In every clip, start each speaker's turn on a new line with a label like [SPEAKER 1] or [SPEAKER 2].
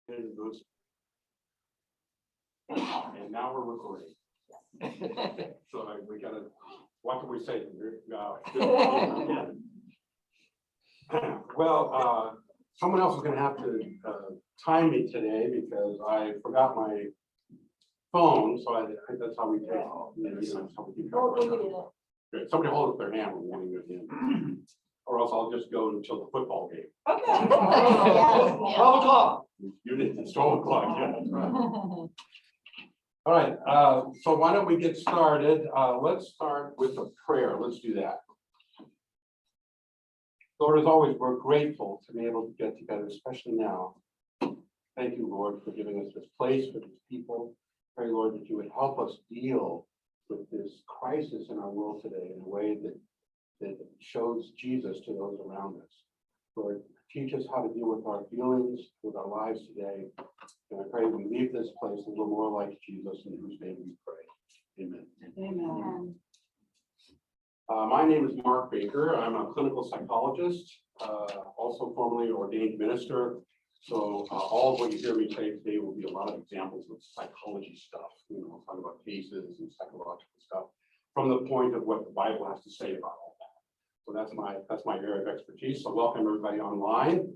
[SPEAKER 1] And now we're recording. So we gotta, what can we say? Well, someone else is gonna have to time me today because I forgot my phone, so I think that's how we take. Somebody hold up their hand when wanting to get in. Or else I'll just go until the football game.
[SPEAKER 2] Okay.
[SPEAKER 1] 12 o'clock. You did, it's 12 o'clock, yeah, that's right. All right, so why don't we get started? Let's start with a prayer. Let's do that. Lord, as always, we're grateful to be able to get together, especially now. Thank you, Lord, for giving us this place, for these people. Pray, Lord, that you would help us deal with this crisis in our world today in a way that shows Jesus to those around us. Lord, teach us how to deal with our feelings, with our lives today. And I pray we leave this place a little more like Jesus, in whose name we pray. Amen.
[SPEAKER 2] Amen.
[SPEAKER 1] My name is Mark Baker. I'm a clinical psychologist, also formerly ordained minister. So all of what you hear me say today will be a lot of examples of psychology stuff. I'll talk about cases and psychological stuff from the point of what the Bible has to say about all that. So that's my area of expertise. So welcome everybody online.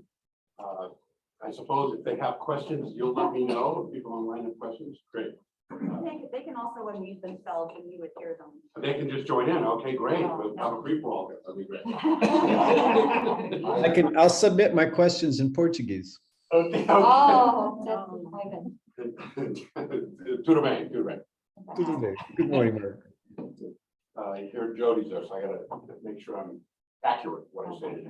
[SPEAKER 1] I suppose if they have questions, you'll let me know. If people online have questions, great.
[SPEAKER 3] They can also unmute themselves and you would hear them.
[SPEAKER 1] They can just join in. Okay, great. We'll have a free for all. That'll be great.
[SPEAKER 4] I'll submit my questions in Portuguese.
[SPEAKER 1] Okay.
[SPEAKER 3] Oh,
[SPEAKER 1] Tudo bem, tudo bem.
[SPEAKER 4] Tudo bem. Good morning, Mark.
[SPEAKER 1] Here Jody's there, so I gotta make sure I'm accurate what I say.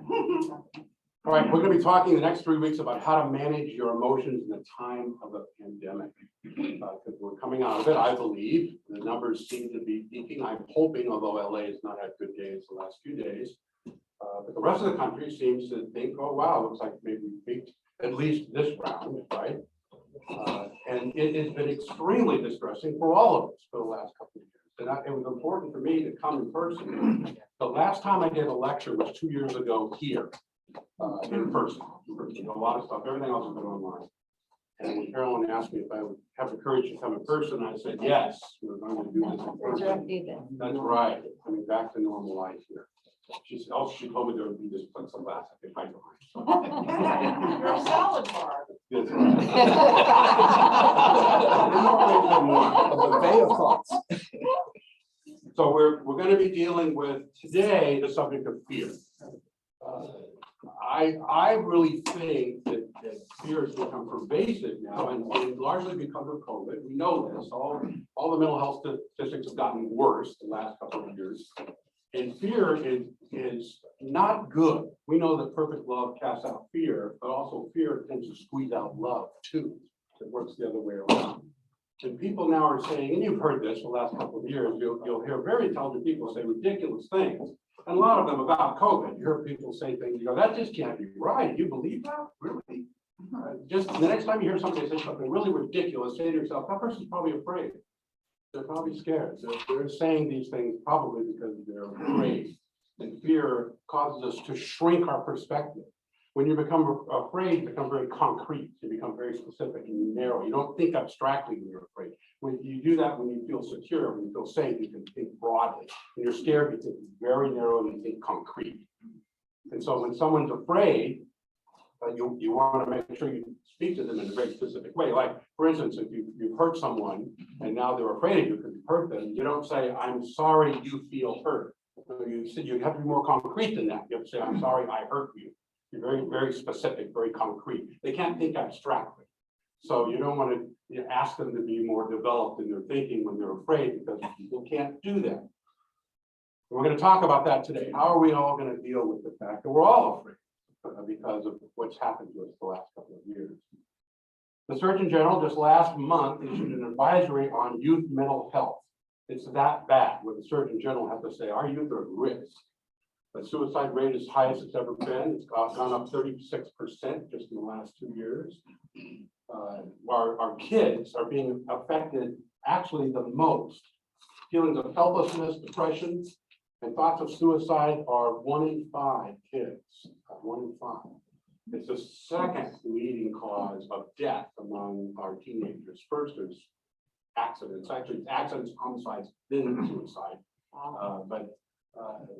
[SPEAKER 1] All right, we're going to be talking the next 3 weeks about how to manage your emotions in the time of a pandemic. Because we're coming out of it, I believe. The numbers seem to be peaking. I'm hoping, although LA has not had good days the last few days, but the rest of the country seems to think, oh wow, looks like maybe we peaked at least this round, right? And it has been extremely distressing for all of us for the last couple of years. And it was important for me to come in person. The last time I did a lecture was 2 years ago here. In person. A lot of stuff, everything else has been online. And when Carolyn asked me if I would have the courage to come in person, I said, yes, we're going to do this in person. That's right. Coming back to normal life here. She said, oh, she told me there would be this plexiglass. I think I know.
[SPEAKER 2] You're a salad bar.
[SPEAKER 1] That's right. So we're going to be dealing with today the subject of fear. I really think that fear has become pervasive now, and largely because of COVID. We know this. All the mental health statistics have gotten worse the last couple of years, and fear is not good. We know that perfect love casts out fear, but also fear tends to squeeze out love too. It works the other way around. And people now are saying, and you've heard this the last couple of years, you'll hear very intelligent people say ridiculous things. And a lot of them about COVID. You hear people say things, you go, that just can't be right. You believe that? Really? Just the next time you hear somebody say something really ridiculous, say to yourself, that person's probably afraid. They're probably scared. They're saying these things probably because they're afraid. And fear causes us to shrink our perspective. When you become afraid, you become very concrete. You become very specific and narrow. You don't think abstractly when you're afraid. When you do that, when you feel secure, when you feel safe, you can think broadly. When you're scared, you think very narrow and you think concrete. And so when someone's afraid, you want to make sure you speak to them in a very specific way. Like, for instance, if you've hurt someone and now they're afraid of you because you hurt them, you don't say, I'm sorry you feel hurt. You said you have to be more concrete than that. You have to say, I'm sorry I hurt you. You're very, very specific, very concrete. They can't think abstractly. So you don't want to ask them to be more developed in their thinking when they're afraid, because people can't do that. We're going to talk about that today. How are we all going to deal with the fact that we're all afraid because of what's happened to us the last couple of years? The Surgeon General just last month issued an advisory on youth mental health. It's that bad where the Surgeon General has to say our youth are at risk. The suicide rate is high as it's ever been. It's gone up 36% just in the last 2 years. Our kids are being affected actually the most. Feelings of helplessness, depression, and thoughts of suicide are 1 in 5 kids. 1 in 5. It's the second leading cause of death among our teenagers. First is accidents, actually it's accidents, homicides, then suicide.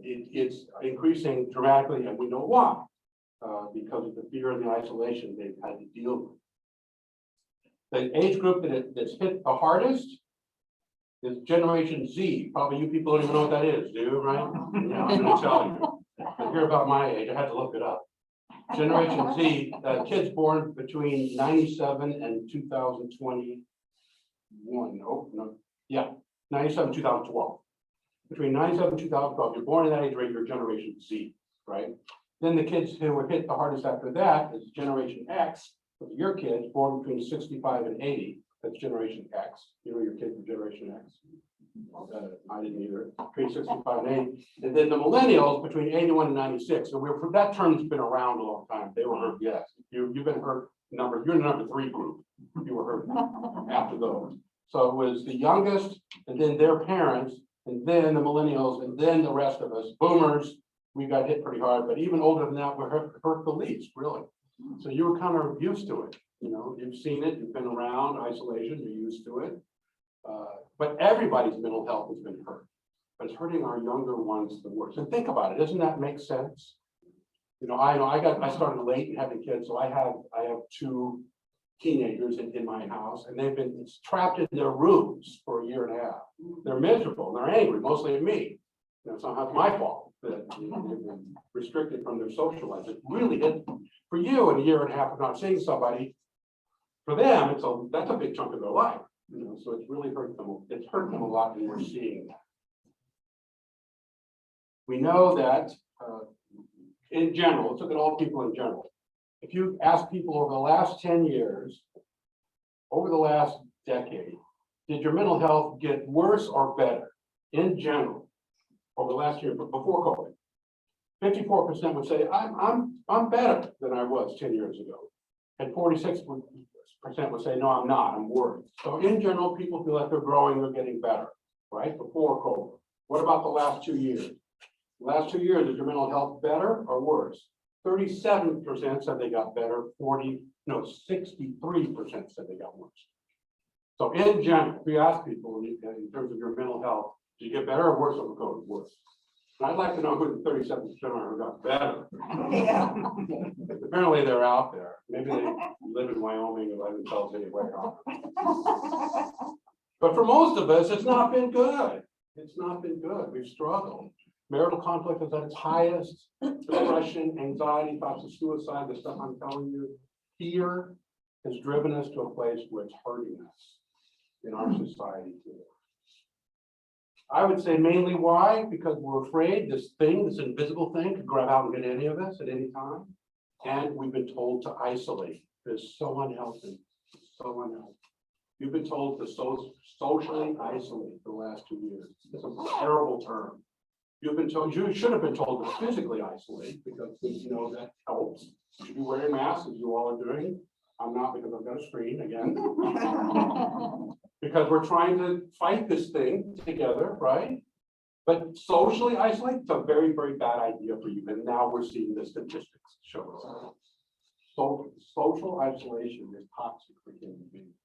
[SPEAKER 1] It's increasing dramatically, and we know why. Because of the fear and the isolation they've had to deal with. The age group that's hit the hardest is Generation Z. Probably you people don't even know what that is, do you, right? Yeah, I'm gonna tell you. If you're about my age, I had to look it up. Generation Z, kids born between 97 and 2021. Oh, no, yeah, 97, 2012. Between 97 and 2012, you're born in that age range, you're Generation Z, right? Then the kids who were hit the hardest after that is Generation X. Your kids born between 65 and 80, that's Generation X. You know your kids are Generation X. I didn't either. Between 65 and 80. And then the millennials between 81 and 96. So that term's been around a long time. They were hurt, yes. You've been hurt you're in the number 3 group. You were hurt after those. So it was the youngest, and then their parents, and then the millennials, and then the rest of us. Boomers, we got hit pretty hard, but even older than that, we're hurt the least, really. So you were kind of used to it, you know, you've seen it, you've been around isolation, you're used to it. But everybody's mental health has been hurt, but it's hurting our younger ones the worst. And think about it, doesn't that make sense? You know I started late in having kids, so I have 2 teenagers in my house, and they've been trapped in their rooms for a year and a half. They're miserable, they're angry, mostly at me. You know, somehow it's my fault that they've been restricted from their social life. It really is for you in a year and a half of not seeing somebody. For them, that's a big chunk of their life. You know, so it's really hurt them. It's hurt them a lot, and we're seeing that. We know that in general, let's look at all people in general. If you ask people over the last 10 years, over the last decade, did your mental health get worse or better in general over the last year before COVID? 54% would say I'm better than I was 10 years ago, and 46% would say no, I'm not. I'm worried. So in general, people feel like they're growing, they're getting better, right? Before COVID. What about the last 2 years? The last 2 years, is your mental health better or worse? 37% said they got better. 63% said they got worse. So in general, if you ask people in terms of your mental health, did you get better or worse over COVID? Worse. And I'd like to know who the 37% are who got better.
[SPEAKER 2] Yeah.
[SPEAKER 1] Apparently they're out there. Maybe they live in Wyoming and I haven't told anywhere. But for most of us, it's not been good. It's not been good. We've struggled. Marital conflict is at its highest. Depression, anxiety, thoughts of suicide, the stuff I'm telling you. Fear has driven us to a place where it's hurting us in our society too. I would say mainly why? Because we're afraid this invisible thing could grab out and get any of us at any time. And we've been told to isolate. It's so unhealthy, so unhealthy. You've been told to socially isolate the last 2 years. It's a terrible term. You've been told, you should have been told to physically isolate because you know that helps. You should be wearing masks as you all are doing. I'm not because I've got a screen again. Because we're trying to fight this thing together, right? But socially isolate, it's a very, very bad idea for you. And now we're seeing the statistics show us. So social isolation is toxic for human beings.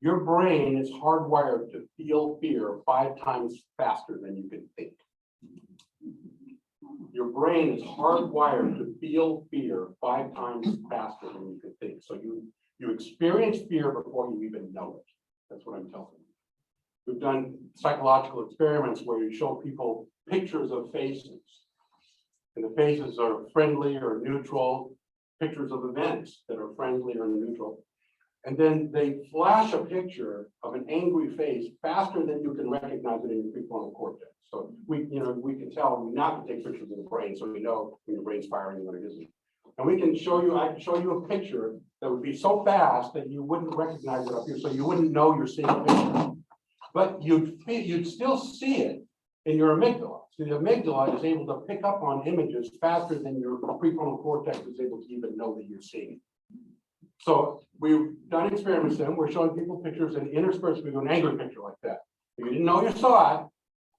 [SPEAKER 1] Your brain is hardwired to feel fear 5 times faster than you can think. Your brain is hardwired to feel fear 5 times faster than you can think. So you experience fear before you even know it. That's what I'm telling you. We've done psychological experiments where you show people pictures of faces. And the faces are friendly or neutral, pictures of events that are friendly or neutral. And then they flash a picture of an angry face faster than you can recognize it in your prefrontal cortex. So we can tell not to take pictures of the brain, so we know when your brain's firing and when it isn't. And I can show you a picture that would be so fast that you wouldn't recognize it up here, so you wouldn't know you're seeing a picture. But you'd still see it in your amygdala. So the amygdala is able to pick up on images faster than your prefrontal cortex is able to even know that you're seeing it. So we've done experiments then, we're showing people pictures and interspersed with an angry picture like that. You didn't know you saw it,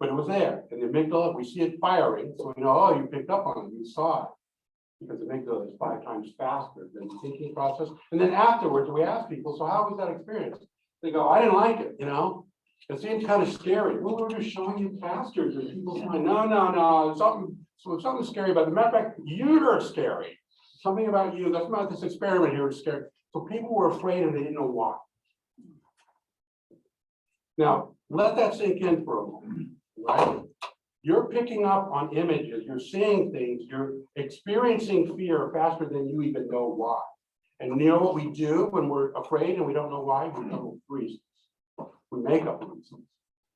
[SPEAKER 1] but it was there. And the amygdala, we see it firing, so we know, oh, you picked up on it, you saw it. Because the amygdala is 5 times faster than the thinking process. And then afterwards, we ask people, so how was that experience? They go, I didn't like it, you know? It seems kind of scary. Well, we're just showing you pastures and people saying, no, something scary about it. As a matter of fact, you're scary. Something about you, that's about this experiment here is scary. So people were afraid and they didn't know why. Now, let that sink in for a moment, right? You're picking up on images, you're seeing things, you're experiencing fear faster than you even know why. And you know what we do when we're afraid and we don't know why? We come up with reasons. We make up reasons.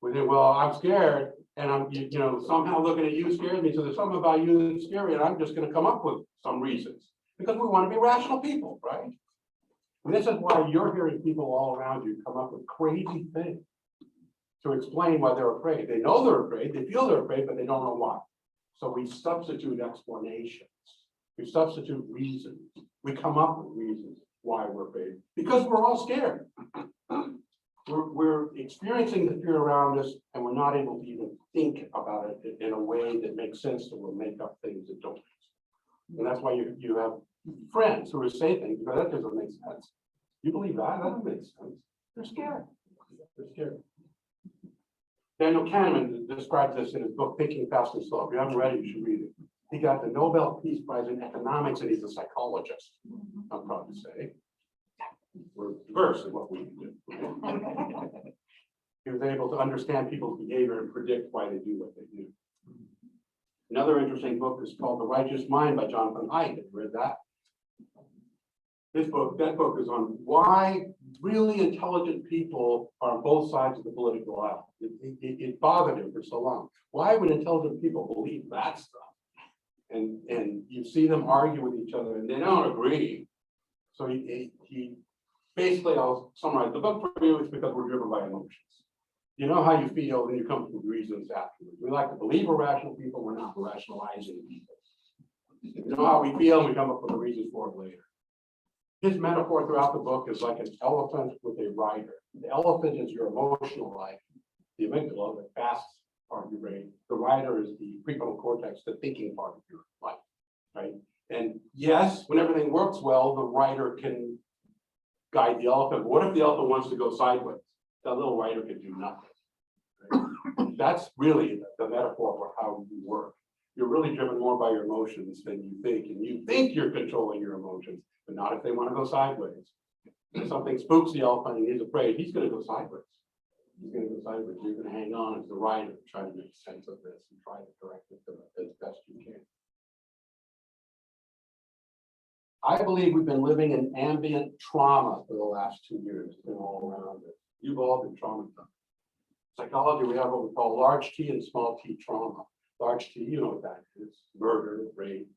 [SPEAKER 1] We say, well, I'm scared and I'm, you know, somehow looking at you scares me. So there's something about you that's scary and I'm just going to come up with some reasons because we want to be rational people, right? And this is why you're hearing people all around you come up with crazy things to explain why they're afraid. They know they're afraid, they feel they're afraid, but they don't know why. So we substitute explanations. We substitute reasons. We come up with reasons why we're afraid because we're all scared. We're experiencing the fear around us and we're not able to even think about it in a way that makes sense, so we'll make up things that don't. And that's why you have friends who will say things, but that doesn't make sense. You believe that? That doesn't make sense. They're scared. They're scared. Daniel Kahneman describes this in his book, Thinking Fast and Slow. If you haven't read it, you should read it. He got the Nobel Peace Prize in economics and he's a psychologist, I'm proud to say. We're diverse in what we do. He was able to understand people's behavior and predict why they do what they do. Another interesting book is called The Righteous Mind by Jonathan Haidt. Have you read that? That book is on why really intelligent people are on both sides of the political aisle. It bothered him for so long. Why would intelligent people believe that stuff? And you see them argue with each other and they don't agree. So he basically, I'll summarize the book for you. It's because we're driven by emotions. You know how you feel, then you come up with reasons afterwards. We like to believe we're rational people, we're not rationalizing people. You know how we feel, we come up with the reasons for it later. His metaphor throughout the book is like an elephant with a rider. The elephant is your emotional life, the amygdala, the fast part of your brain. The rider is the prefrontal cortex, the thinking part of your life, right? And yes, when everything works well, the rider can guide the elephant. But what if the elephant wants to go sideways? That little rider can do nothing. Right? That's really the metaphor for how you work. You're really driven more by your emotions than you think, and you think you're controlling your emotions, but not if they want to go sideways. If something spooks the elephant and he's afraid, he's going to go sideways. He's going to go sideways. You're going to hang on as the rider, try to make sense of this and try to correct it as best you can. I believe we've been living in ambient trauma for the last 2 years. It's been all around us. You've all been traumatized. Psychology, we have what we call large T and small t trauma. Large T, you know what that is: murder, rape,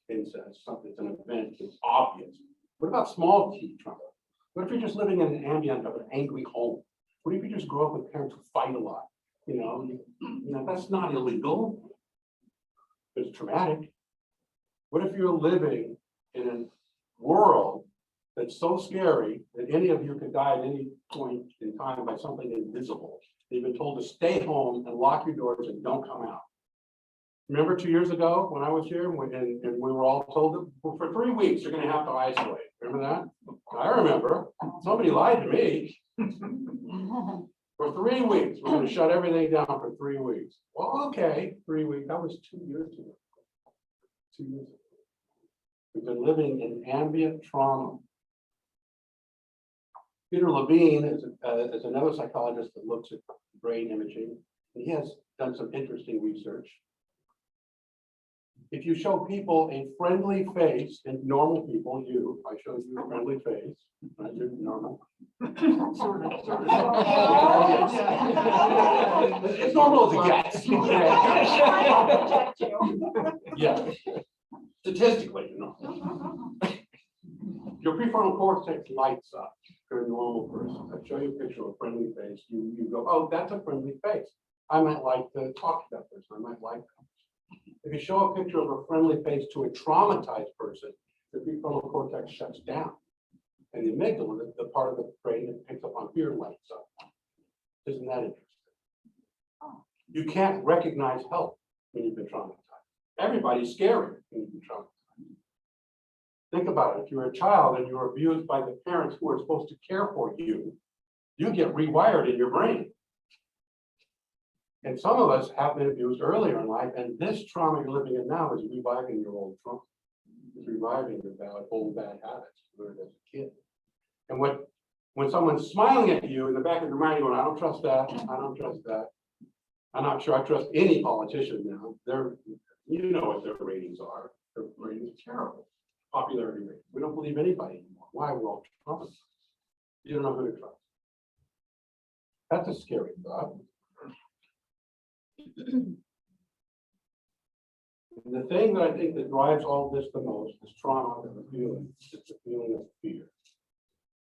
[SPEAKER 1] incest, something. It's an event. It's obvious. What about small t trauma? What if you're just living in an ambient of an angry home? What if you just grow up with parents who fight a lot? You know that's not illegal. It's traumatic. What if you're living in a world that's so scary that any of you could die at any point in time by something invisible? You've been told to stay home and lock your doors and don't come out. Remember 2 years ago when I was here and we were all told that for 3 weeks you're going to have to isolate. Remember that? I remember. Somebody lied to me. For 3 weeks, we're going to shut everything down for 3 weeks. Well, okay, 3 weeks. That was 2 years ago. 2 years ago. We've been living in ambient trauma. Peter Levine is another psychologist that looks at brain imaging. And he has done some interesting research. If you show people a friendly face, and normal people, I showed you a friendly face, right? You're normal. Sort of. It's normal as it gets. Yeah. Statistically, your prefrontal cortex lights up. You're a normal person. I show you a picture of a friendly face. You go, oh, that's a friendly face. I might like to talk to that person. I might like them. If you show a picture of a friendly face to a traumatized person, the prefrontal cortex shuts down. And the amygdala, the part of the brain that picks up on fear, lights up. Isn't that interesting? You can't recognize help when you've been traumatized. Everybody's scary when you've been traumatized. Think about it. If you're a child and you're abused by the parents who are supposed to care for you, you get rewired in your brain. And some of us have been abused earlier in life, and this trauma you're living in now is reviving your old trauma. It's reviving your old bad habits you learned as a kid. And when someone's smiling at you in the back of your mind, going, I don't trust that, I don't trust that. I'm not sure I trust any politician now. You know what their ratings are. Their ratings are terrible. Popularity ratings. We don't believe anybody anymore. Why? We're all traumatized. You don't know who to trust. That's a scary thought. And the thing that I think that drives all this the most is trauma that we're feeling. It's the feeling of fear.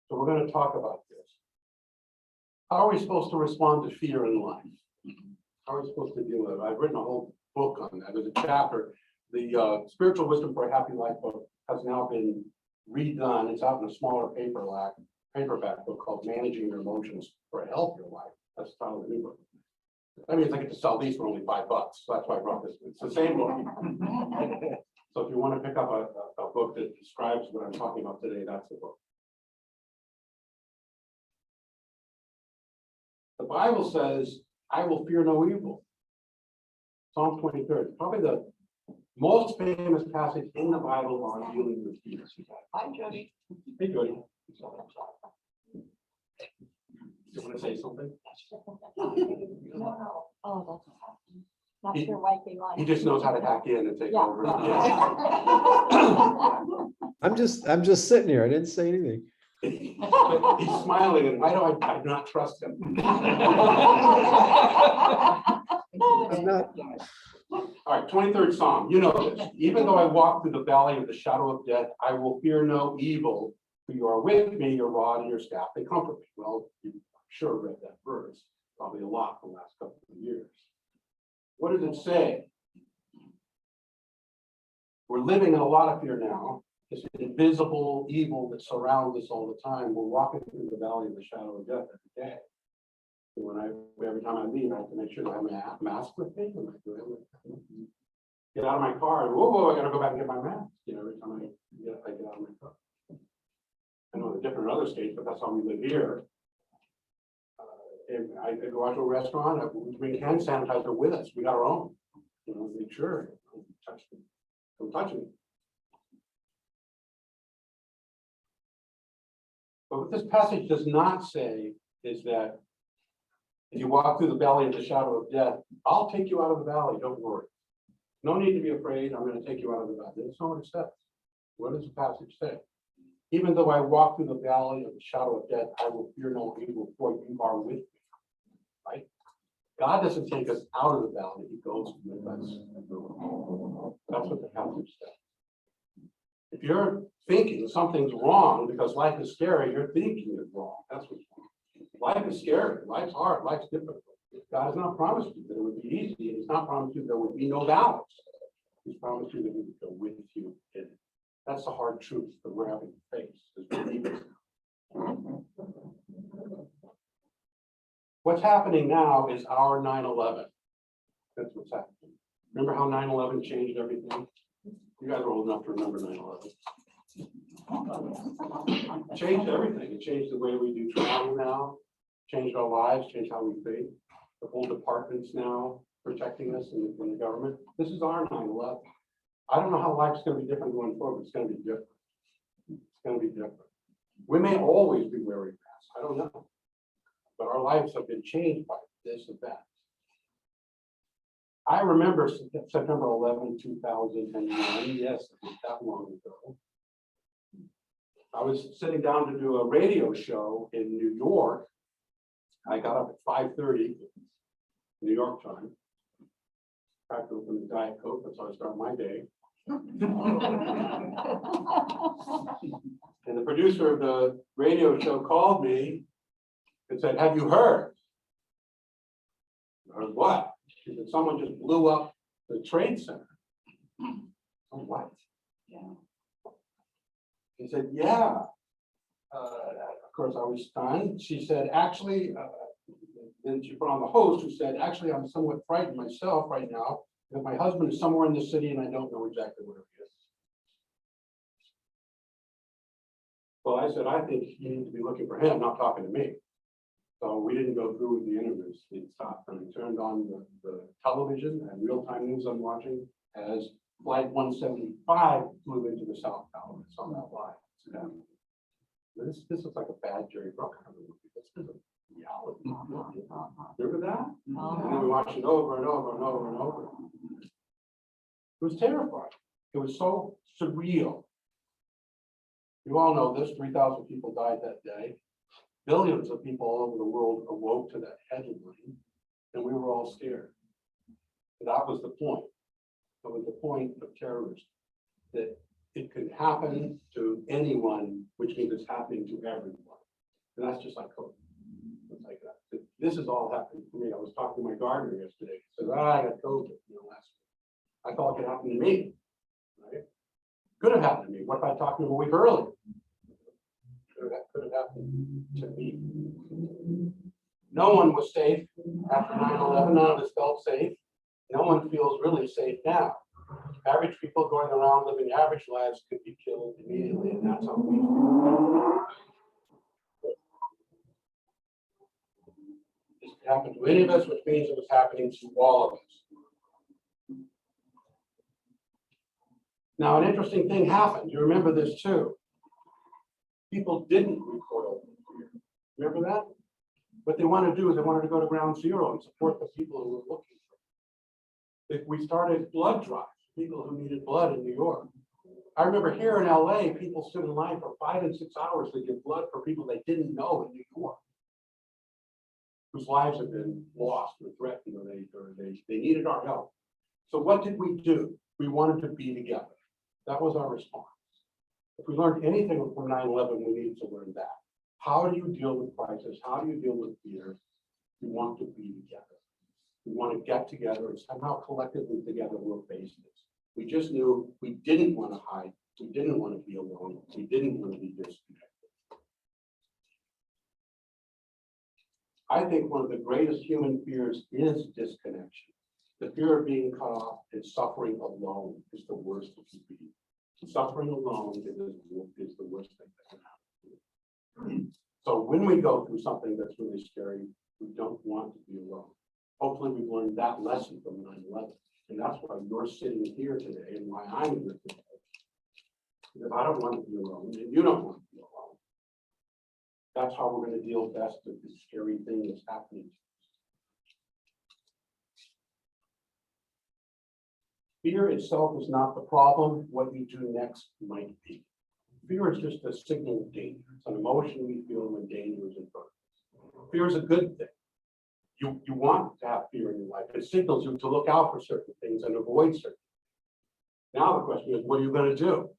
[SPEAKER 1] So we're going to talk about this. How are we supposed to respond to fear in life? How are we supposed to deal with it? I've written a whole book on that. There's a chapter. The Spiritual Wisdom for a Happy Life book has now been redone. It's out in a smaller paperback book called Managing Your Emotions for a Healthier Life. That's the title of the new book. That means I get to sell these for only $5. So that's why I brought this. It's the same book. So if you want to pick up a book that describes what I'm talking about today, that's the book. The Bible says, I will fear no evil. Psalm 23, probably the most famous passage in the Bible on dealing with fear.
[SPEAKER 2] Hi, Jody.
[SPEAKER 1] Hey, Jody. You want to say something?
[SPEAKER 2] No. Oh, that's
[SPEAKER 1] He-
[SPEAKER 2] your wifey line.
[SPEAKER 1] He just knows how to hack in and take
[SPEAKER 2] Yeah.
[SPEAKER 1] over.
[SPEAKER 4] I'm just sitting here. I didn't say anything.
[SPEAKER 1] But he's smiling, and why do I do not trust him?
[SPEAKER 4] I'm not.
[SPEAKER 1] All right, 23rd Psalm, you know this. Even though I walk through the valley of the shadow of death, I will fear no evil, for you are with me, your rod and your staff, they comfort me. Well, you sure read that verse, probably a lot the last couple of years. What does it say? We're living in a lot of fear now. This invisible evil that surrounds us all the time. We're walking through the valley of the shadow of death every day. Every time I leave, I have to make sure that I have my mask with me. Get out of my car and whoa, I gotta go back and get my mask. Every time I get out of my car. I know they're different in other states, but that's how we live here. If I go out to a restaurant, we bring hand sanitizer with us. We got our own. Make sure don't touch me. But what this passage does not say is that if you walk through the valley of the shadow of death, I'll take you out of the valley, don't worry. No need to be afraid, I'm going to take you out of the valley. That's not what it says. What does the passage say? Even though I walk through the valley of the shadow of death, I will fear no evil, for you are with me. Right? God doesn't take us out of the valley, he goes with us. That's what the passage says. If you're thinking something's wrong because life is scary, you're thinking it's wrong. That's what's wrong. Life is scary. Life's hard. Life's difficult. God has not promised you that it would be easy. And he's not promised you there would be no doubts. He's promised you that he would go with you in it. That's the hard truth that we're having to face as believers. What's happening now is our 9/11. That's what's happening. Remember how 9/11 changed everything? You guys are old enough to remember 9/11. It changed everything. It changed the way we do travel now, changed our lives, changed how we think. The whole department's now protecting us in the government. This is our 9/11. I don't know how life's going to be different going forward, but it's going to be different. It's going to be different. We may always be wearing masks. I don't know. But our lives have been changed by this event. I remember September 11, 2001. Yes, it was that long ago. I was sitting down to do a radio show in New York. I got up at 5:30, New York time. Cracked open the Diet Coke, that's how I start my day. And the producer of the radio show called me and said, "Have you heard?" I heard what? She said, "Someone just blew up the Trade Center." Oh, what?
[SPEAKER 2] Yeah.
[SPEAKER 1] He said, "Yeah." Of course, I was stunned. She said, "Actually, then she put on the host who said, actually, I'm somewhat frightened myself right now, that my husband is somewhere in the city and I don't know exactly where he is. Well, I said, I think you need to be looking for him, not talking to me. So we didn't go through with the interviews. It stopped and we turned on the television and real-time news I'm watching as Flight 175 flew into the South Tower. It's on that line. This is like a bad Jerry Bruckheimer movie. This is a reality. Remember that? And then we watched it over and over and over and over. It was terrifying. It was so surreal. You all know this, 3,000 people died that day. Billions of people all over the world awoke to that headline, and we were all scared. And that was the point. That was the point of terrorism, that it could happen to anyone, which means it's happening to everyone. And that's just like COVID. It's like that. This is all happening to me. I was talking to my gardener yesterday. He said, I got COVID, last week. I thought it could happen to me, right? Could have happened to me. What if I talked to him a week earlier? Could have happened to me. No one was safe after 9/11. None of us felt safe. No one feels really safe now. Average people going around living average lives could be killed immediately, and that's how we feel. This could happen to any of us, which means it was happening to all of us. Now, an interesting thing happened. You remember this too. People didn't recoil from fear. Remember that? What they wanted to do is they wanted to go to ground zero and support the people who were looking for it. If we started blood drives, people who needed blood in New York. I remember here in LA, people stood in line for 5 and 6 hours to give blood for people they didn't know in New York, whose lives had been lost or threatened, or they needed our help. So what did we do? We wanted to be together. That was our response. If we learned anything from 9/11, we needed to learn that. How do you deal with crisis? How do you deal with fear? We want to be together. We want to get together and somehow collectively together we'll face this. We just knew we didn't want to hide. We didn't want to be alone. We didn't want to be disconnected. I think one of the greatest human fears is disconnection. The fear of being cut off and suffering alone is the worst that can be. Suffering alone is the worst thing that can happen. So when we go through something that's really scary, we don't want to be alone. Hopefully we've learned that lesson from 9/11. And that's why you're sitting here today and why I'm here today. Because I don't want to be alone and you don't want to be alone. That's how we're going to deal best with this scary thing that's happening. Fear itself is not the problem. What you do next might be. Fear is just a signal of danger. It's an emotion we feel when danger is in front of us. Fear is a good thing. You want to have fear in your life. It signals you to look out for certain things and avoid certain things. Now the question is, what are you going to do?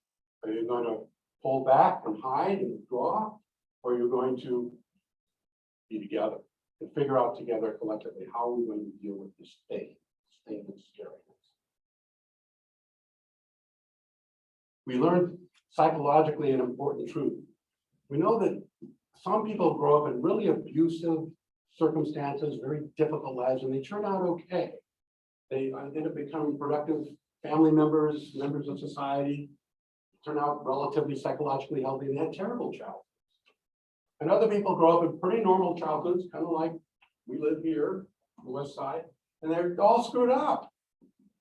[SPEAKER 1] Are you going to pull back and hide and withdraw? Or are you going to be together and figure out together collectively how are we going to deal with this thing that's scary? We learned psychologically an important truth. We know that some people grow up in really abusive circumstances, very difficult lives, and they turn out okay. They end up becoming productive family members, members of society, turn out relatively psychologically healthy, and had terrible childhoods. And other people grow up in pretty normal childhoods, kind of like we live here on the West Side, and they're all screwed up.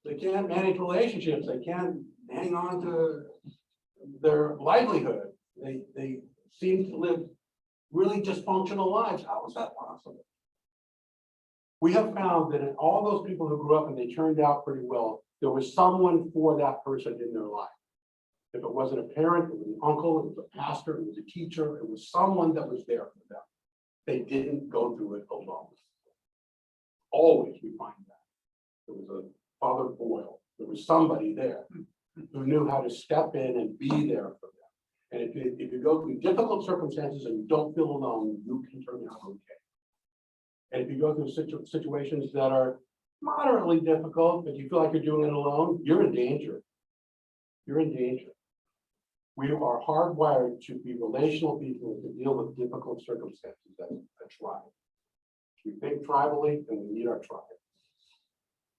[SPEAKER 1] They can't manage relationships. They can't hang on to their livelihood. They seem to live really dysfunctional lives. How is that possible? We have found that in all those people who grew up and they turned out pretty well, there was someone for that person in their life. If it wasn't a parent, it was an uncle, it was a pastor, it was a teacher, it was someone that was there for them. They didn't go through it alone. Always we find that. There was a Father Boyle. There was somebody there who knew how to step in and be there for them. And if you go through difficult circumstances and you don't feel alone, you can turn out okay. And if you go through situations that are moderately difficult, but you feel like you're doing it alone, you're in danger. You're in danger. We are hardwired to be relational people to deal with difficult circumstances. That's right. We think tribally and we need our tribe.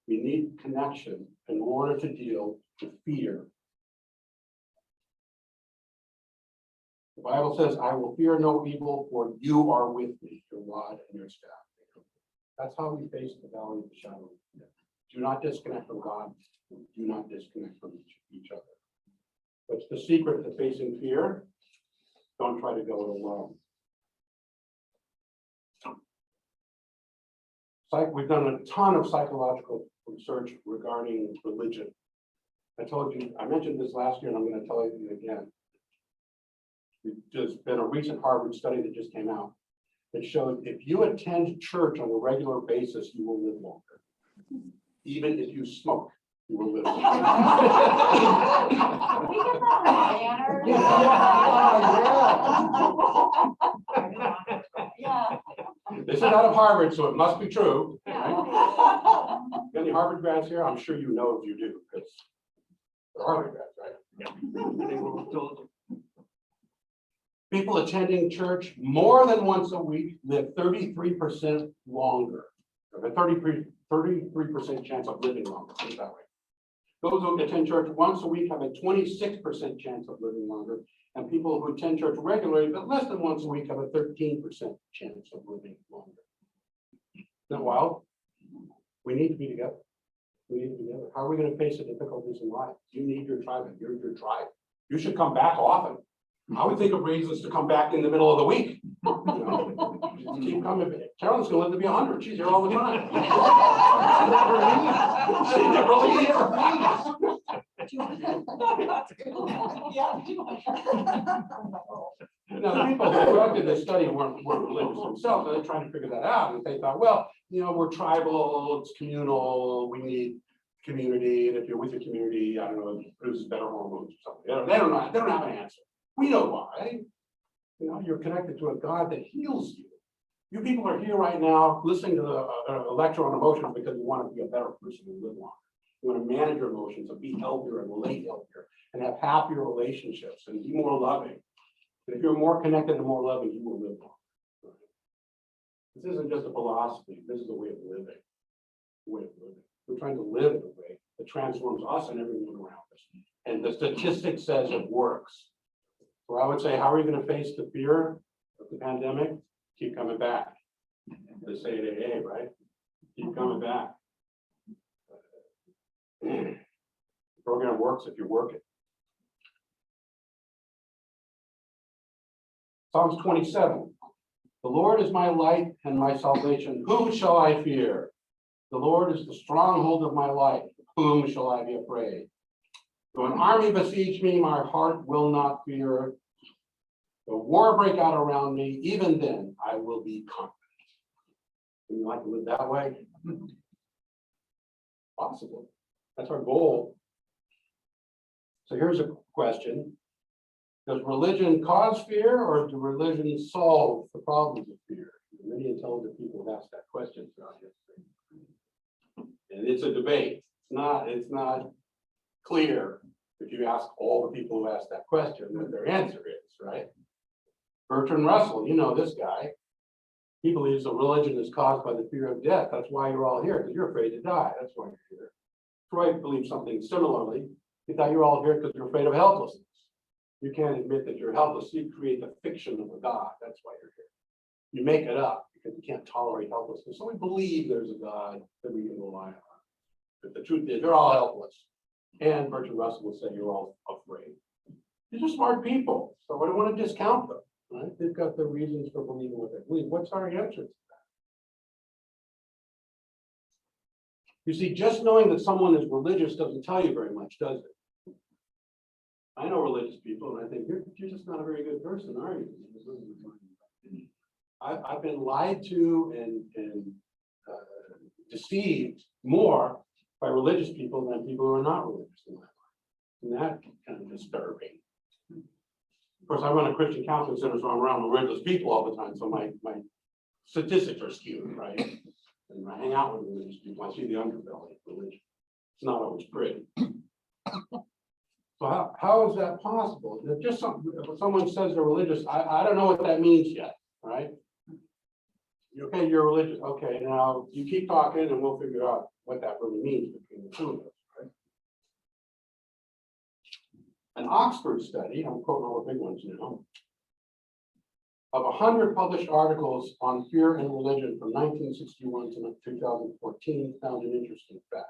[SPEAKER 1] We need connection in order to deal with fear. The Bible says, I will fear no evil, for you are with me, your rod and your staff. That's how we face the valley of the shadow of death. Do not disconnect from God. Do not disconnect from each other. What's the secret to facing fear? Don't try to go it alone. We've done a ton of psychological research regarding religion. I mentioned this last year, and I'm going to tell you again. There's been a recent Harvard study that just came out that showed if you attend church on a regular basis, you will live longer. Even if you smoke, you will live longer.
[SPEAKER 3] We get that on banners. Yeah.
[SPEAKER 1] This is out of Harvard, so it must be true. Right?
[SPEAKER 3] Yeah.
[SPEAKER 1] Any Harvard grads here? I'm sure you know if you do, because they're Harvard grads, right? People attending church more than once a week live 33% longer. A 33% chance of living longer, put it that way. Those who attend church once a week have a 26% chance of living longer. And people who attend church regularly, but less than once a week, have a 13% chance of living longer. Isn't that wild? We need to be together. We need to be together. How are we going to face the difficulties in life? You need your tribe, and you're your tribe. You should come back often. I would think of reasons to come back in the middle of the week. You know, keep coming. Carolyn's going to live to be 100. She's here all the time. She never leaves. Now, the people who conducted this study weren't religious themselves. They're trying to figure that out. And they thought, well, you know, we're tribal, it's communal, we need community. And if you're with your community, I don't know, it produces better hormones or something. They don't know. They don't have an answer. We know why. You know, you're connected to a God that heals you. You people are here right now listening to the lecture on emotions because you want to be a better person and live longer. You want to manage your emotions and be healthier and relate healthier and have happier relationships and be more loving. And if you're more connected and more loving, you will live longer. This isn't just a philosophy. This is a way of living. We're trying to live in a way that transforms us and everyone around us. And the statistic says it works. So I would say, how are you going to face the fear of the pandemic? Keep coming back. They say at AA, right? Keep coming back. The program works if you work it. Psalms 27. The Lord is my light and my salvation. Whom shall I fear? The Lord is the stronghold of my life. Whom shall I be afraid? Though an army besiege me, my heart will not fear. The war break out around me, even then I will be confident. Would you like to live that way? Possible. That's our goal. So here's a question. Does religion cause fear or does religion solve the problems of fear? Many intelligent people have asked that question throughout history. And it's a debate. It's not clear if you ask all the people who asked that question what their answer is, right? Bertrand Russell, you know this guy. He believes that religion is caused by the fear of death. That's why you're all here, because you're afraid to die. That's why you're here. Freud believes something similarly. He thought you're all here because you're afraid of helplessness. You can't admit that you're helpless. You create the fiction of a God. That's why you're here. You make it up because you can't tolerate helplessness. So we believe there's a God that we can rely on. But the truth is, they're all helpless. And Bertrand Russell will say you're all afraid. These are smart people, so I don't want to discount them. Right? They've got their reasons for believing what they believe. What's our answer to that? You see, just knowing that someone is religious doesn't tell you very much, does it? I know religious people, and I think you're just not a very good person, are you? I've been lied to and deceived more by religious people than people who are not religious in my life. And that's kind of disturbing. Of course, I run a Christian counseling center, so I'm around religious people all the time. So my statistics are skewed, right? And I hang out with religious people. I see the underbelly of religion. It's not always pretty. So how is that possible? Just if someone says they're religious, I don't know what that means yet, right? Okay, you're religious. Okay, now you keep talking and we'll figure out what that really means between the two of us, right? An Oxford study, I'm quoting all the big ones now, of 100 published articles on fear and religion from 1961 to 2014 found an interesting fact.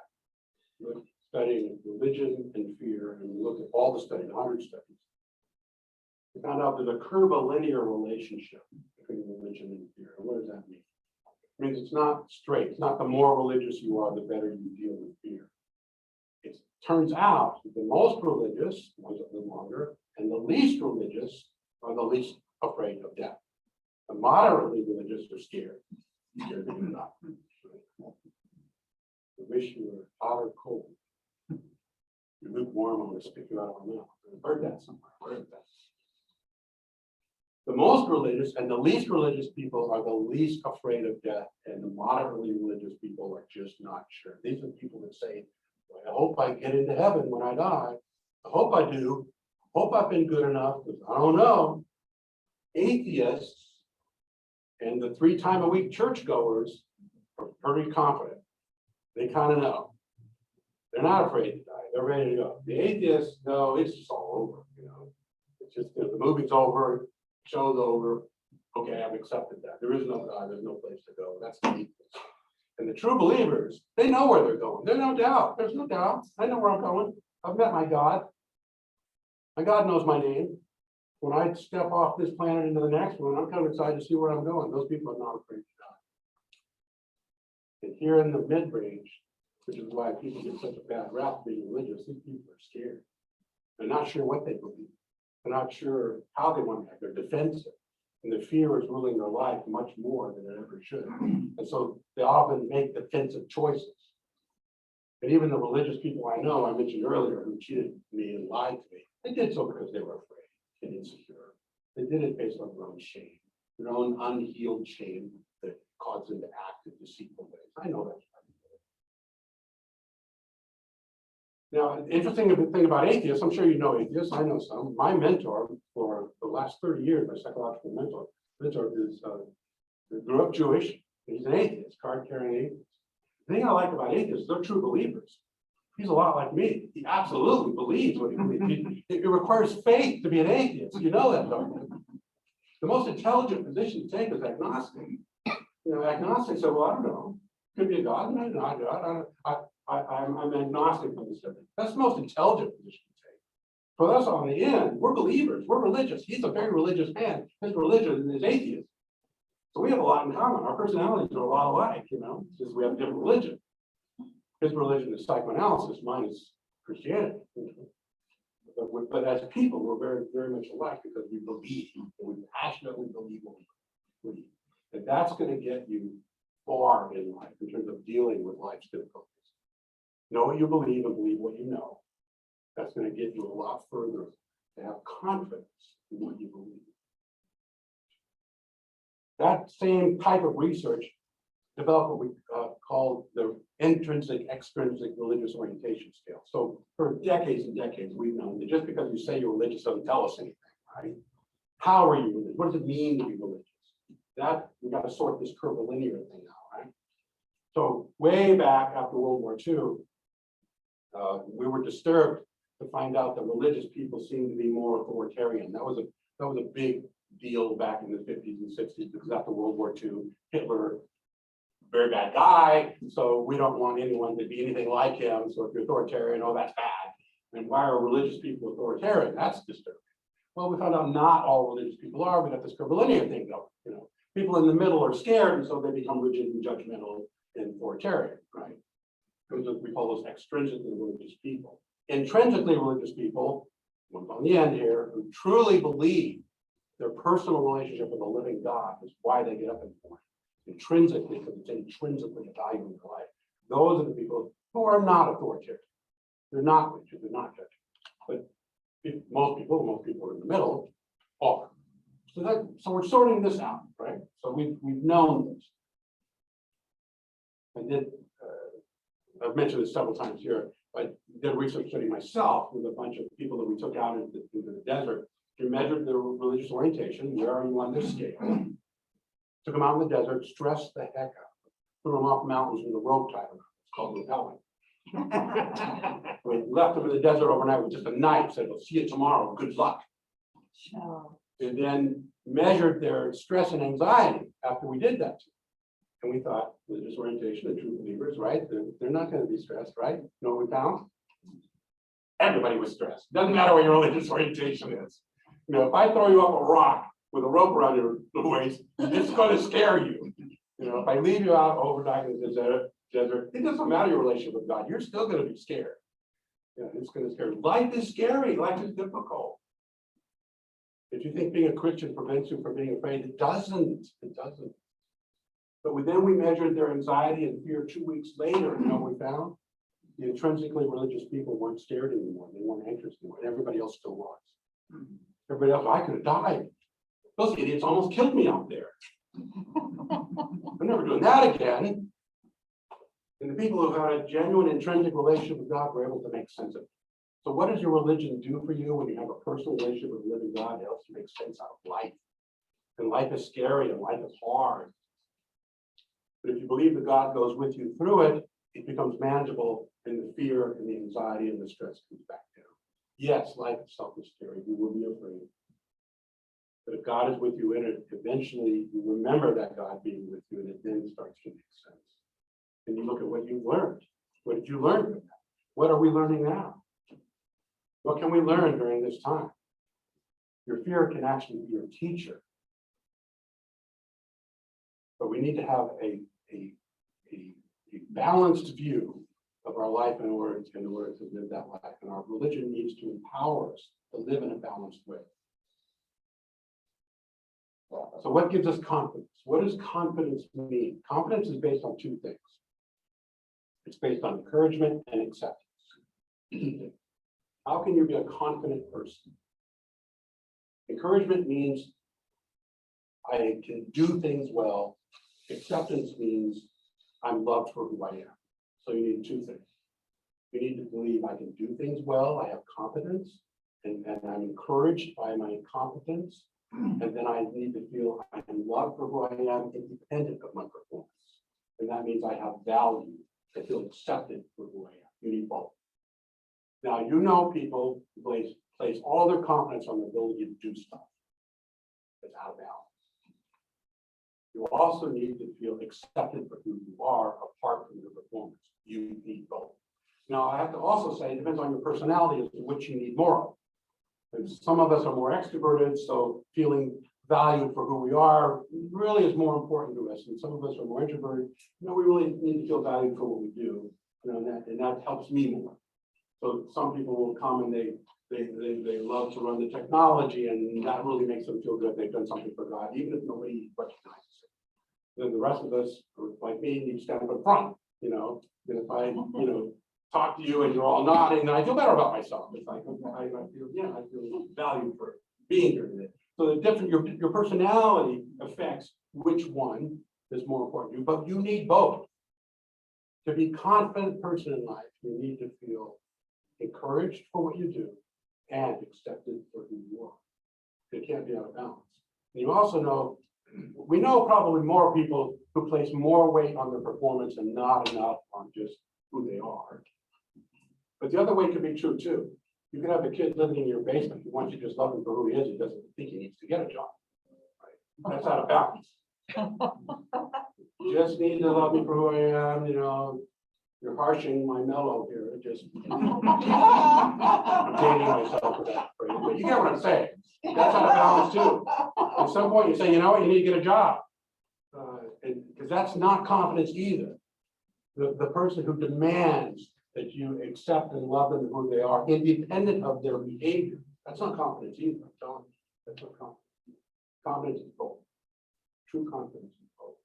[SPEAKER 1] Studying religion and fear, and we looked at all the studies, 100 studies. We found out there's a curvilinear relationship between religion and fear. What does that mean? It means it's not straight. It's not the more religious you are, the better you deal with fear. It turns out that the most religious, ones that live longer, and the least religious are the least afraid of death. The moderately religious are scared. Scared to do nothing. I wish you were hot or cold. You're lukewarm, I'm going to spit you out of my mouth. I've heard that somewhere. Where is that? The most religious and the least religious people are the least afraid of death, and the moderately religious people are just not sure. These are people that say, well, I hope I get into heaven when I die. I hope I do. I hope I've been good enough, because I don't know. Atheists and the 3-time-a-week churchgoers are pretty confident. They kind of know. They're not afraid to die. They're ready to go. The atheists, no, it's just all over. It's just, the movie's over, show's over. Okay, I've accepted that. There is no God. There's no place to go. That's the atheists. And the true believers, they know where they're going. There's no doubt. There's no doubt. I know where I'm going. I've met my God. My God knows my name. When I step off this planet into the next one, I'm kind of excited to see where I'm going. Those people are not afraid to die. And here in the mid-range, which is why people get such a bad rap being religious, these people are scared. They're not sure what they believe. They're not sure how they want to act. They're defensive. And the fear is ruling their life much more than it ever should. And so they often make defensive choices. And even the religious people I know, I mentioned earlier, who cheated me and lied to me, they did so because they were afraid and insecure. They did it based on their own shame, their own unhealed shame that caused them to act in deceitful ways. I know that's right. Now, the interesting thing about atheists, I'm sure you know atheists, I know some. My mentor for the last 30 years, my psychological mentor is grew up Jewish. He's an atheist, card-carrying atheist. The thing I like about atheists, they're true believers. He's a lot like me. He absolutely believes what he believes. It requires faith to be an atheist. You know that, don't you? The most intelligent position to take is agnostic. Agnostic say, well, I don't know. Could be a God, maybe not God. I'm agnostic from this. That's the most intelligent position to take. For us on the end, we're believers. We're religious. He's a very religious man. His religion is atheist. So we have a lot in common. Our personalities are a lot alike, since we have different religion. His religion is psychoanalysis, mine is Christianity. But as people, we're very, very much alike because we believe, and we passionately believe what we believe. And that's going to get you far in life in terms of dealing with life's difficulties. Know what you believe and believe what you know. That's going to get you a lot further to have confidence in what you believe. That same type of research developed what we call the Intrinsic, Extrinsic religious orientation scale. So for decades and decades, we've known that just because you say you're religious doesn't tell us anything, right? How are you religious? What does it mean to be religious? That we got to sort this curvilinear thing out, right? So way back after World War II, we were disturbed to find out that religious people seemed to be more authoritarian. That was a big deal back in the 50s and 60s because after World War II, Hitler, very bad guy, so we don't want anyone to be anything like him. So if you're authoritarian, oh, that's bad. And why are religious people authoritarian? That's disturbing. Well, we found out not all religious people are. We got this curvilinear thing going. People in the middle are scared, and so they become rigid and judgmental and authoritarian, right? We call those extrinsically religious people. Intrinsically religious people, one's on the end here, who truly believe their personal relationship with a living God is why they get up in the morning. Intrinsically, because it's intrinsically a value in their life. Those are the people who are not authoritarian. They're not rigid, they're not judgmental. But most people are in the middle are. So we're sorting this out, right? So we've known this. I've mentioned this several times here. I did a research study myself with a bunch of people that we took out into the desert to measure their religious orientation. Where are you on this scale? took them out in the desert, stressed the heck out, threw them off mountains with a rope tied around. It's called rappelling. We left them in the desert overnight with just a knife, said, we'll see you tomorrow, good luck.
[SPEAKER 2] Oh,
[SPEAKER 1] And then measured their stress and anxiety after we did that. And we thought, the disorientation of true believers, right? They're not going to be stressed, right? You know what we found? Everybody was stressed. Doesn't matter what your religious orientation is. You know, if I throw you up a rock with a rope around your waist, it's going to scare you. You know, if I leave you out overnight in the desert, it doesn't matter your relationship with God. You're still going to be scared. Yeah, it's going to scare you. Life is scary. Life is difficult. If you think being a Christian prevents you from being afraid, it doesn't. It doesn't. But then we measured their anxiety and fear 2 weeks later. You know what we found? The intrinsically religious people weren't scared anymore. They weren't anxious anymore. And everybody else still was. Everybody else, I could have died. Those idiots almost killed me out there. I'm never doing that again. And the people who had a genuine intrinsic relationship with God were able to make sense of it. So what does your religion do for you when you have a personal relationship with the living God? It helps you make sense out of life. And life is scary and life is hard. But if you believe that God goes with you through it, it becomes manageable, and the fear and the anxiety and the stress comes back down. Yes, life itself is scary. You will be afraid. But if God is with you in it, eventually you remember that God being with you, and it then starts to make sense. And you look at what you've learned. What did you learn from that? What are we learning now? What can we learn during this time? Your fear can actually be your teacher. But we need to have a balanced view of our life in order to live that life. And our religion needs to empower us to live in a balanced way. So what gives us confidence? What does confidence mean? Confidence is based on two things. It's based on encouragement and acceptance. How can you be a confident person? Encouragement means I can do things well. Acceptance means I'm loved for who I am. So you need two things. You need to believe I can do things well. I have competence, and I'm encouraged by my competence. And then I need to feel I am loved for who I am, independent of my performance. And that means I have value. I feel accepted for who I am. You need both. Now, you know people who place all their confidence on the ability to do stuff. It's out of balance. You also need to feel accepted for who you are apart from your performance. You need both. Now, I have to also say, it depends on your personality as to which you need more of. And some of us are more extroverted, so feeling valued for who we are really is more important to us. And some of us are more introverted. You know, we really need to feel valued for what we do. You know, and that helps me more. So some people will come and they love to run the technology, and that really makes them feel good. They've done something for God, even if nobody recognizes it. Then the rest of us, like me, need to stand up in front, you know. And if I, you know, talk to you and you're all nodding, then I feel better about myself. It's like, I feel valued for being here today. So the different, your personality affects which one is more important to you, but you need both. To be a confident person in life, you need to feel encouraged for what you do and accepted for who you are. It can't be out of balance. And you also know, we know probably more people who place more weight on their performance and not enough on just who they are. But the other way could be true too. You could have a kid living in your basement who wants you to just love him for who he is. He doesn't think he needs to get a job. Right? That's out of balance. You just need to love me for who I am, you know. You're harshing my mellow here. Just I'm dating myself with that phrase, but you get what I'm saying. That's out of balance too. At some point, you say, you know what, you need to get a job, because that's not confidence either. The person who demands that you accept and love them for who they are, independent of their behavior, that's not confidence either. That's not confidence. Confidence is both. True confidence is both.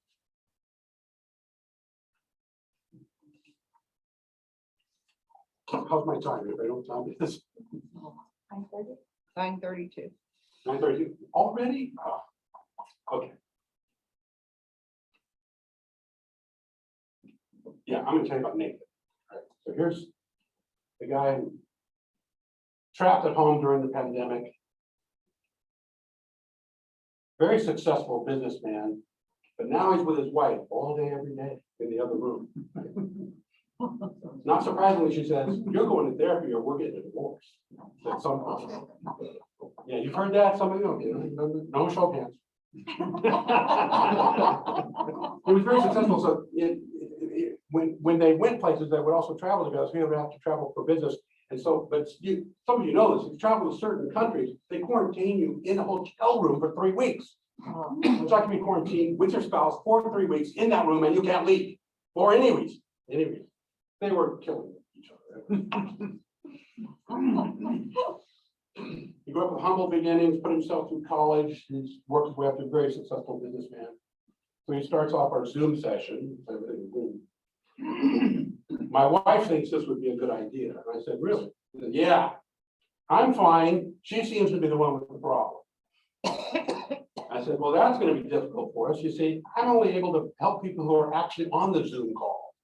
[SPEAKER 1] How's my time? If I don't tell me this,
[SPEAKER 2] 9:30?
[SPEAKER 5] 9:32.
[SPEAKER 1] 9:32 already? Oh, okay. Yeah, I'm gonna tell you about Nathan. All right, so here's the guy trapped at home during the pandemic. Very successful businessman, But now he's with his wife all day, every day in the other room. Not surprisingly, she says, "You're going to therapy or we're getting a divorce." At some point. Yeah, you've heard that? Some of you, no show hands. He was very successful. So when they went places, they would also travel together. So he would have to travel for business. And so, but some of you know this, if you travel to certain countries, they quarantine you in a hotel room for 3 weeks. It's like to be quarantined with your spouse for 3 weeks in that room and you can't leave for any reason. Any reason. They were killing each other. He grew up with humble beginnings, put himself through college. He's worked his way up to a very successful businessman. So he starts off our Zoom session. My wife thinks this would be a good idea. And I said, really? He said, yeah, I'm fine. She seems to be the one with the problem. I said, well, that's going to be difficult for us. You see, I'm only able to help people who are actually on the Zoom call.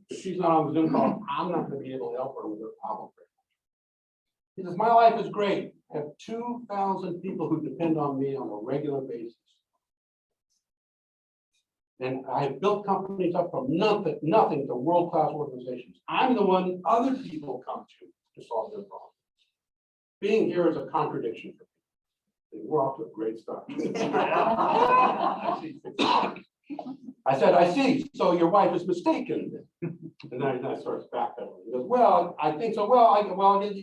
[SPEAKER 1] If she's not on the Zoom call, I'm not going to be able to help her with her problem. He says, my life is great. I have 2,000 people who depend on me on a regular basis. And I have built companies up from nothing to world-class organizations. I'm the one other people come to solve their problems. Being here is a contradiction for me. We're off to a great start. I said, I see. So your wife is mistaken. And then I starts backpedaling. He goes, well, I think so. Well,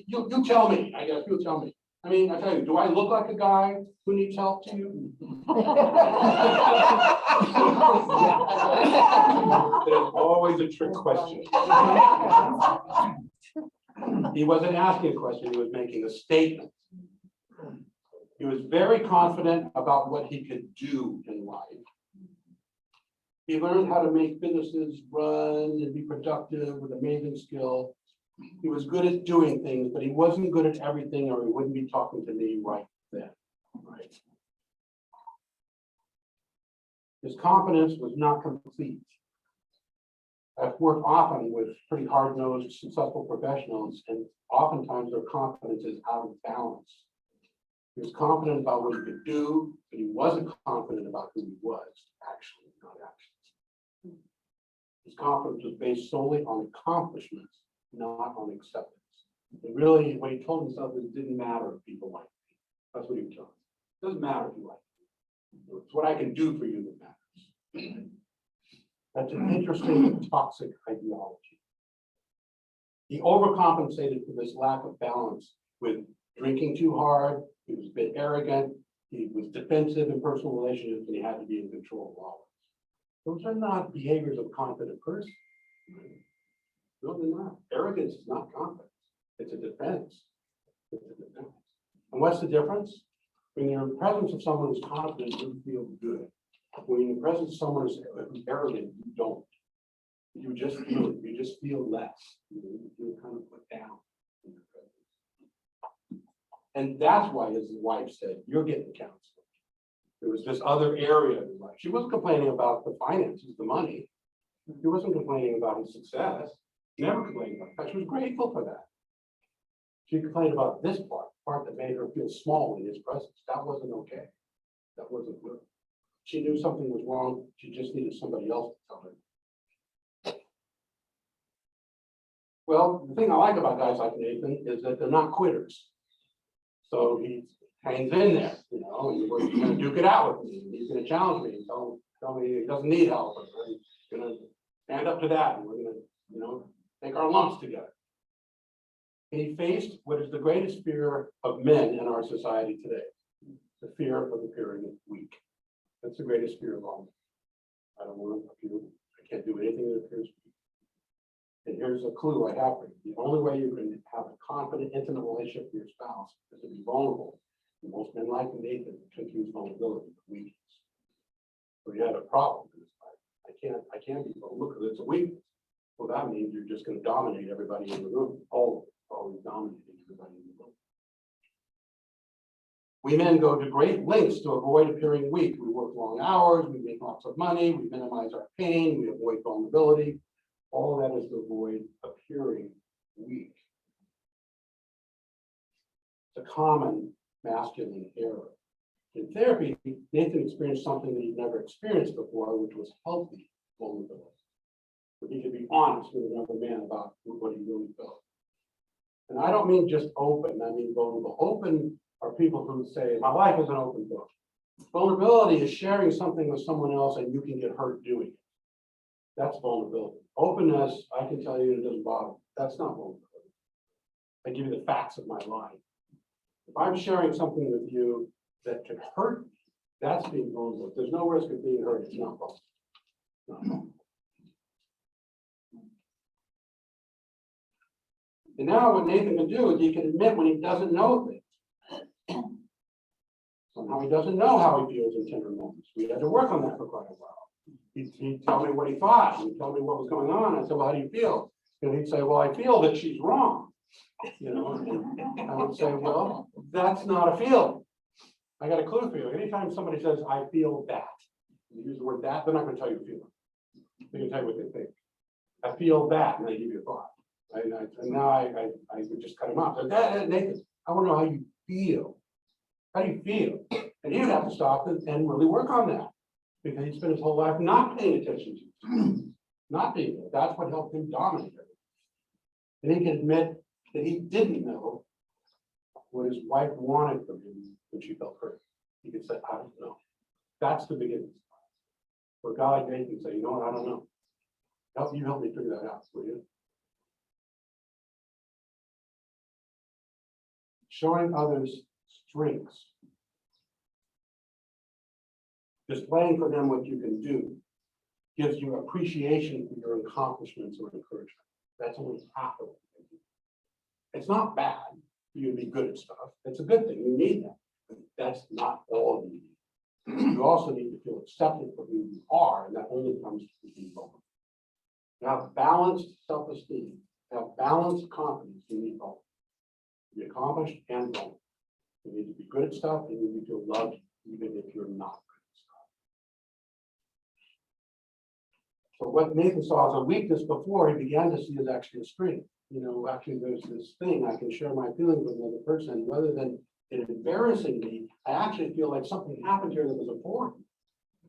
[SPEAKER 1] you tell me. I guess you'll tell me. I mean, I tell you, do I look like a guy who needs help to you? There's always a trick question. He wasn't asking a question, he was making a statement. He was very confident about what he could do in life. He learned how to make businesses run and be productive with amazing skill. He was good at doing things, but he wasn't good at everything, or he wouldn't be talking to me right then. Right. His confidence was not complete. I've worked often with pretty hard-nosed, successful professionals, and oftentimes their confidence is out of balance. He was confident about what he could do, but he wasn't confident about who he was, actually, not actions. His confidence was based solely on accomplishments, not on acceptance. And really, what he told himself is it didn't matter if people like me. That's what he was telling me. It doesn't matter if you like me. It's what I can do for you that matters. That's an interesting toxic ideology. He overcompensated for this lack of balance with drinking too hard. He was a bit arrogant. He was defensive in personal relationships, and he had to be in control of all of us. Those are not behaviors of a confident person. No, they're not. Arrogance is not confidence. It's a defense. It's a defense. And what's the difference? When you're in the presence of someone who's confident, you feel good. When you're in the presence of someone who's arrogant, you don't. You just feel it. You just feel less. You feel kind of put down in your presence. And that's why his wife said, "You're getting counseling." There was this other area of his life. She wasn't complaining about the finances, the money. She wasn't complaining about his success. Never complained about that. She was grateful for that. She complained about this part that made her feel small in his presence. That wasn't okay. That wasn't good. She knew something was wrong. She just needed somebody else to tell her. Well, the thing I like about guys like Nathan is that they're not quitters. So he hangs in there, and he's going to duke it out with me. He's going to challenge me and tell me he doesn't need help. He's going to stand up to that, and we're going to, take our lumps together. He faced what is the greatest fear of men in our society today, the fear of appearing weak. That's the greatest fear of all. I don't want to appear. I can't do anything that appears weak. And here's a clue I have for you. The only way you can have a confident, intimate relationship with your spouse is to be vulnerable. And most men like Nathan confuse vulnerability with weakness. So he had a problem in his life. I can't be vulnerable because it's a weakness. Well, that means you're just going to dominate everybody in the room. Always dominating everybody in the room. We men go to great lengths to avoid appearing weak. We work long hours, we make lots of money, we minimize our pain, we avoid vulnerability. All that is to avoid appearing weak. It's a common masculine error. In therapy, Nathan experienced something that he'd never experienced before, which was healthy vulnerability. Where he could be honest with another man about what he really felt. And I don't mean just open, I mean vulnerable. Open are people who say, my life is an open book. Vulnerability is sharing something with someone else and you can get hurt doing it. That's vulnerability. Openness, I can tell you it doesn't bother me. That's not vulnerability. I give you the facts of my life. If I'm sharing something with you that could hurt me, that's being vulnerable. If there's no risk of being hurt, it's not vulnerable. No. And now what Nathan can do is he can admit when he doesn't know things. Somehow he doesn't know how he feels in tender moments. We had to work on that for quite a while. He'd tell me what he thought. He'd tell me what was going on. I said, well, how do you feel? And he'd say, well, I feel that she's wrong. You know, and I would say, well, that's not a feeling. I got a clue for you. Anytime somebody says, I feel that, you use the word that, they're not going to tell you a feeling. They can tell you what they think. I feel that, and they give you a thought. And now I would just cut him off. So, Nathan, I want to know how you feel. How do you feel? And he would have to stop and really work on that. Because he spent his whole life not paying attention to, not being there. That's what helped him dominate everything. And he can admit that he didn't know what his wife wanted from him when she felt hurt. He could say, I don't know. That's the beginning. For a guy like Nathan can say, you know what, I don't know. Help me figure that out, will you? Showing others strengths. Displaying for them what you can do gives you appreciation for your accomplishments or encouragement. That's only half of it. It's not bad for you to be good at stuff. It's a good thing. You need that. But that's not all you need. You also need to feel accepted for who you are, and that only comes from being vulnerable. To have balanced self-esteem, to have balanced confidence, you need both. To be accomplished and vulnerable. You need to be good at stuff, and you need to feel loved even if you're not. So what Nathan saw as a weakness before, he began to see as actually a strength. You know, actually there's this thing, I can share my feelings with another person, rather than it embarrassing me, I actually feel like something happened here that was important.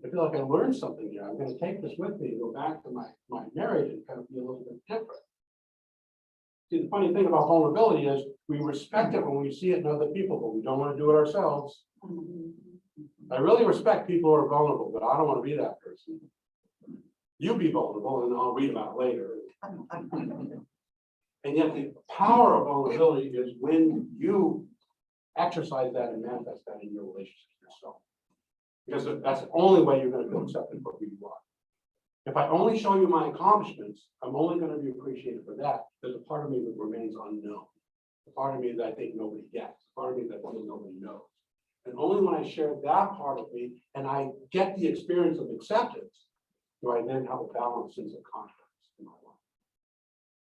[SPEAKER 1] I feel like I learned something here. I'm going to take this with me and go back to my marriage and kind of be a little bit different. See, the funny thing about vulnerability is we respect it when we see it in other people, but we don't want to do it ourselves. I really respect people who are vulnerable, but I don't want to be that person. You be vulnerable, and I'll read about it later. And yet the power of vulnerability is when you exercise that and manifest that in your relationship with yourself. Because that's the only way you're going to feel accepted for who you are. If I only show you my accomplishments, I'm only going to be appreciated for that. There's a part of me that remains unknown. A part of me that I think nobody gets. A part of me that I think nobody knows. And only when I share that part of me and I get the experience of acceptance, do I then have a balanced sense of confidence in my life.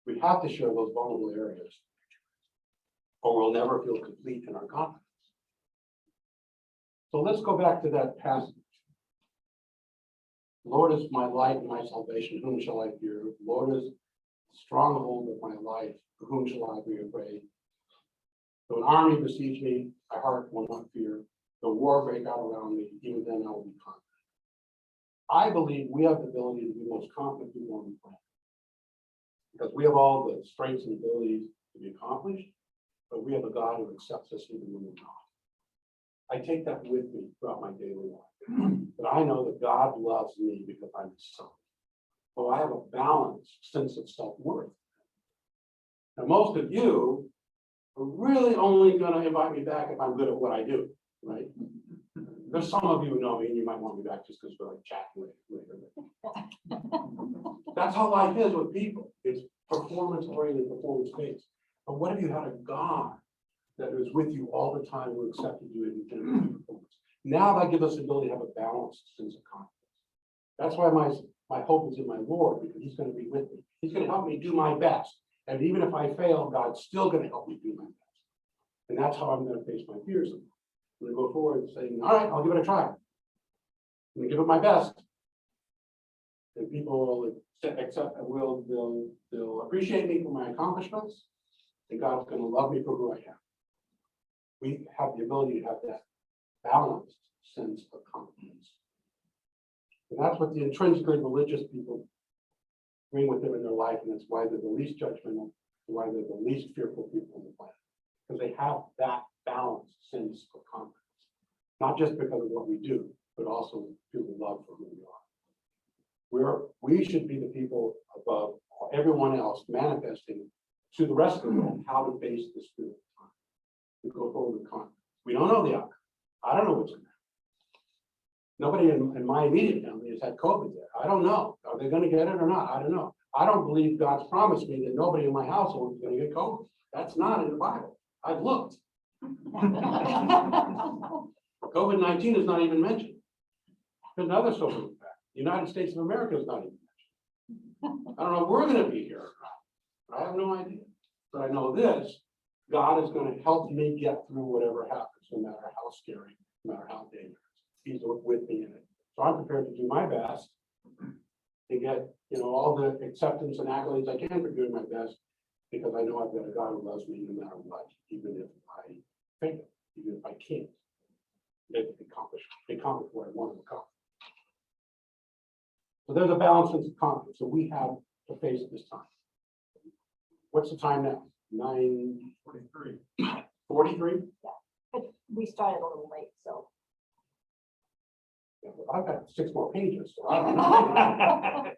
[SPEAKER 1] We have to share those vulnerable areas, or we'll never feel complete in our confidence. So let's go back to that passage. Lord is my light and my salvation, whom shall I fear? Lord is the stronghold of my life, for whom shall I be afraid? Though an army besiege me, my heart will not fear. Though war break out around me, even then I will be confident. I believe we have the ability to be most confident people on the planet. Because we have all the strengths and abilities to be accomplished, but we have a God who accepts us even when we're not. I take that with me throughout my daily life. But I know that God loves me because I'm his son. So I have a balanced sense of self-worth. Now, most of you are really only going to invite me back if I'm good at what I do, right? There's some of you who know me and you might want me back just because we're like chatting later. That's how life is with people. It's performance-oriented, performance-based. But what if you had a God that was with you all the time who accepted you in performance? Now that gives us the ability to have a balanced sense of confidence. That's why my hope is in my Lord, because he's going to be with me. He's going to help me do my best. And even if I fail, God's still going to help me do my best. And that's how I'm going to face my fears. I'm going to go forward saying, all right, I'll give it a try. I'm going to give it my best. And people will accept, they'll appreciate me for my accomplishments. And God's going to love me for who I am. We have the ability to have that balanced sense of confidence. And that's what the intrinsically religious people bring with them in their life, and that's why they're the least judgmental, why they're the least fearful people on the planet. Because they have that balanced sense of confidence, not just because of what we do, but also through the love for who we are. We should be the people above everyone else, manifesting to the rest of the world how to face the spirit of time, to go forward with confidence. We don't know the outcome. I don't know what's going to happen. Nobody in my immediate family has had COVID yet. I don't know. Are they going to get it or not? I don't know. I don't believe God's promised me that nobody in my household is going to get COVID. That's not in the Bible. I've looked. COVID-19 is not even mentioned. There's another social fact. The United States of America is not even mentioned. I don't know if we're going to be here or not. I have no idea. But I know this, God is going to help me get through whatever happens, no matter how scary, no matter how dangerous. He's with me in it. So I'm prepared to do my best to get, all the acceptance and accolades I can for doing my best, because I know I've got a God who loves me no matter what, even if I fail, even if I can't accomplish what I want to accomplish. So there's a balance of confidence that we have to face at this time. What's the time now? 9:43. 43?
[SPEAKER 2] But we started a little late, so.
[SPEAKER 1] I've got 6 more pages, so I don't know.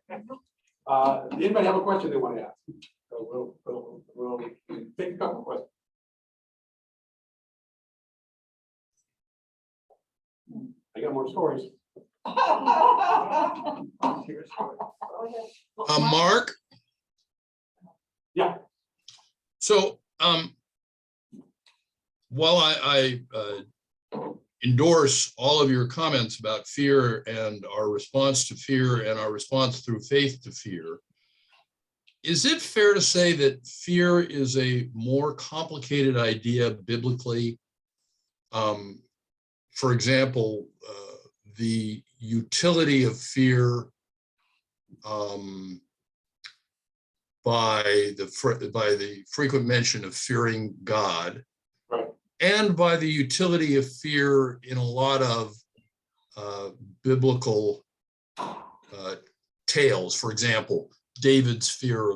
[SPEAKER 1] Anybody have a question they want to ask? So we'll take a couple of questions. I got more stories.
[SPEAKER 5] Mark?
[SPEAKER 1] Yeah.
[SPEAKER 5] So, while I endorse all of your comments about fear and our response to fear and our response through faith to fear, is it fair to say that fear is a more complicated idea biblically? For example, the utility of fear by the frequent mention of fearing God,
[SPEAKER 1] Right.
[SPEAKER 5] and by the utility of fear in a lot of biblical tales. For example, David's fear of